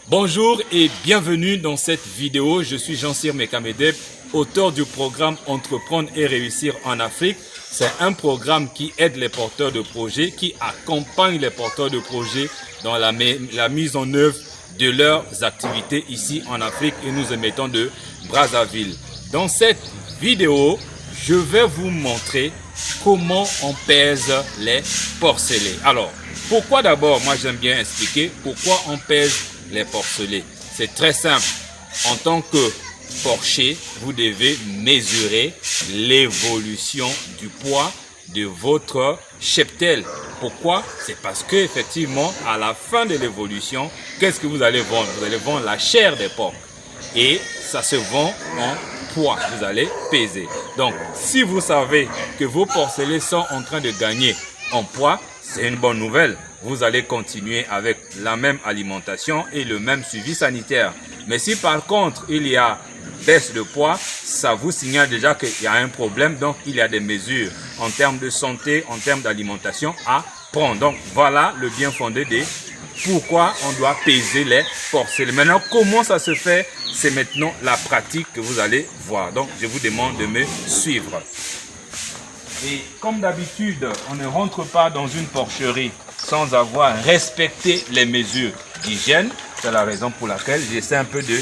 Bonjour et bienvenue dans cette vidéo. Je suis Jean-Cyr Mekamedeb, auteur du programme Entreprendre et réussir en Afrique. C'est un programme qui aide les porteurs de projets, qui accompagne les porteurs de projets dans la mise en œuvre de leurs activités ici en Afrique et nous émettons de Brazzaville. Dans cette vidéo, je vais vous montrer comment on pèse les porcelets. Alors, pourquoi d'abord, moi j'aime bien expliquer pourquoi on pèse les porcelets. C'est très simple. En tant que porcher, vous devez mesurer l'évolution du poids de votre cheptel. Pourquoi? C'est parce que effectivement, à la fin de l'évolution, qu'est-ce que vous allez vendre? Vous allez vendre la chair des porcs. Et ça se vend en poids. Vous allez peser. Donc, si vous savez que vos porcelets sont en train de gagner en poids, c'est une bonne nouvelle. Vous allez continuer avec la même alimentation et le même suivi sanitaire. Mais si par contre, il y a baisse de poids, ça vous signale déjà qu'il y a un problème. Donc, il y a des mesures en termes de santé, en termes d'alimentation à prendre. Donc, voilà le bien fondé de pourquoi on doit peser les porcelets. Maintenant, comment ça se fait? C'est maintenant la pratique que vous allez voir. Donc, je vous demande de me suivre. Et comme d'habitude, on ne rentre pas dans une porcherie sans avoir respecté les mesures d'hygiène. C'est la raison pour laquelle j'essaie un peu de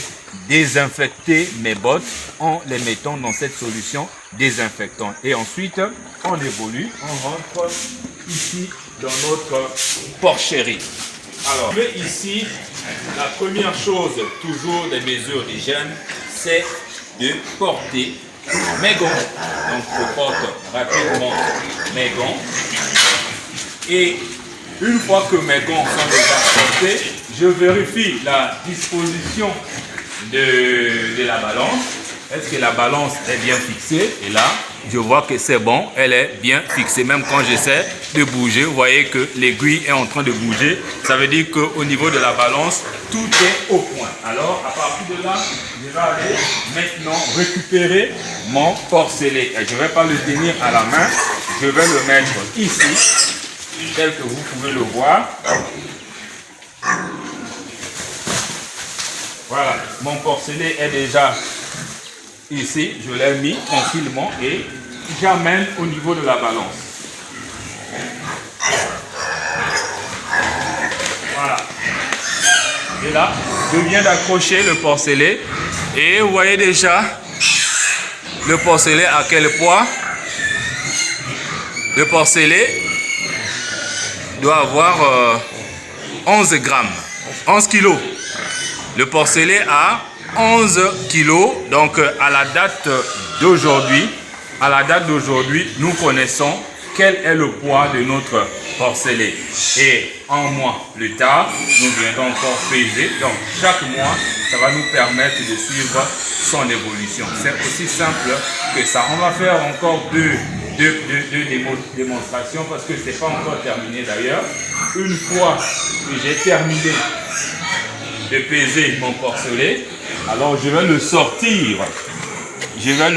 désinfecter mes bottes en les mettant dans cette solution désinfectante. Et ensuite, on évolue, on rentre ici dans notre porcherie. Alors, ici, la première chose, toujours des mesures d'hygiène, c'est de porter mes gants. Donc je porte rapidement mes gants. Et une fois que mes gants sont déjà portés, je vérifie la disposition de la balance. Est-ce que la balance est bien fixée? Et là, je vois que c'est bon, elle est bien fixée. Même quand j'essaie de bouger, vous voyez que l'aiguille est en train de bouger. Ça veut dire qu'au niveau de la balance, tout est au point. Alors, à partir de là, je vais aller maintenant récupérer mon porcelet. Et je ne vais pas le tenir à la main, je vais le mettre ici, tel que vous pouvez le voir. Voilà, mon porcelet est déjà ici, je l'ai mis tranquillement et j'amène au niveau de la balance. Voilà. Et là, je viens d'accrocher le porcelet et vous voyez déjà le porcelet à quel poids? Le porcelet doit avoir 11 grammes, 11 kilos. Le porcelet a 11 kilos, donc à la date d'aujourd'hui, nous connaissons quel est le poids de notre porcelet. Et un mois plus tard, nous viendrons encore peser. Donc chaque mois, ça va nous permettre de suivre son évolution. C'est aussi simple que ça. On va faire encore deux démonstrations parce que ce n'est pas encore terminé d'ailleurs. Une fois que j'ai terminé de peser mon porcelet, alors je vais le sortir. Du sac.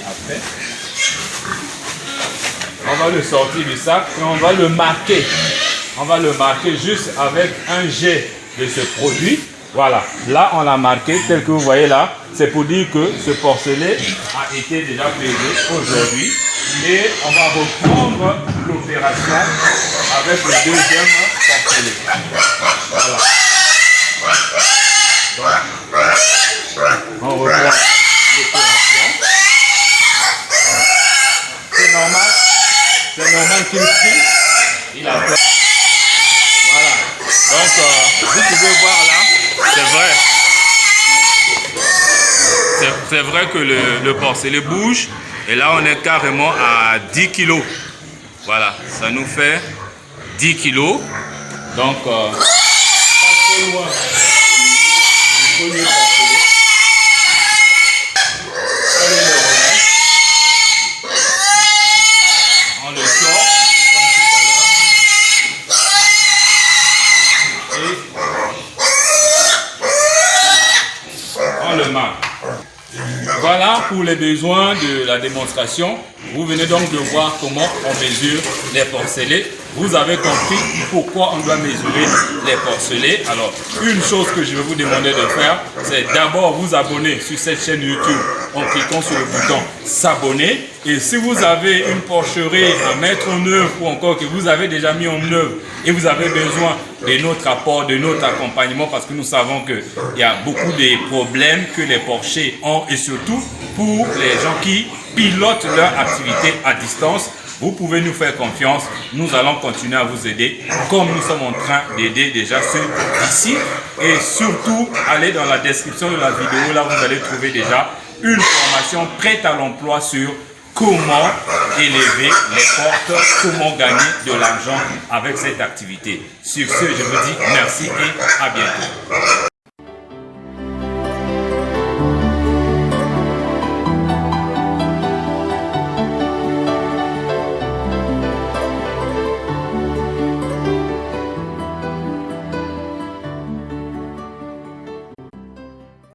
Après. On va le sortir du sac et on va le marquer. On va le marquer juste avec un jet de ce produit. Voilà. Là, on l'a marqué tel que vous voyez là. C'est pour dire que ce porcelet a été déjà pesé aujourd'hui. Et on va reprendre l'opération avec le deuxième porcelet. Voilà. On reprend l'opération. C'est normal qu'il prie. Il a peur. Voilà. Donc, vous pouvez voir là, c'est vrai que le porcelet bouge. Et là, on est carrément à 10 kilos. Voilà, ça nous fait 10 kilos. Donc, pas trop loin. On le sort comme tout à l'heure et on le marque. Voilà pour les besoins de la démonstration. Vous venez donc de voir comment on mesure les porcelets. Vous avez compris pourquoi on doit mesurer les porcelets. Alors, une chose que je vais vous demander de faire, c'est d'abord vous abonner sur cette chaîne YouTube en cliquant sur le bouton s'abonner. Et si vous avez une porcherie à mettre en œuvre ou encore que vous avez déjà mis en œuvre et vous avez besoin de notre apport, de notre accompagnement, parce que nous savons qu'il y a beaucoup de problèmes que les porchers ont et surtout pour les gens qui pilotent leur activité à distance, vous pouvez nous faire confiance. Nous allons continuer à vous aider comme nous sommes en train d'aider déjà ceux d'ici. Et surtout, allez dans la description de la vidéo. Là, vous allez trouver déjà une formation prête à l'emploi sur comment élever les portes, comment gagner de l'argent avec cette activité. Sur ce, je vous dis merci et à bientôt.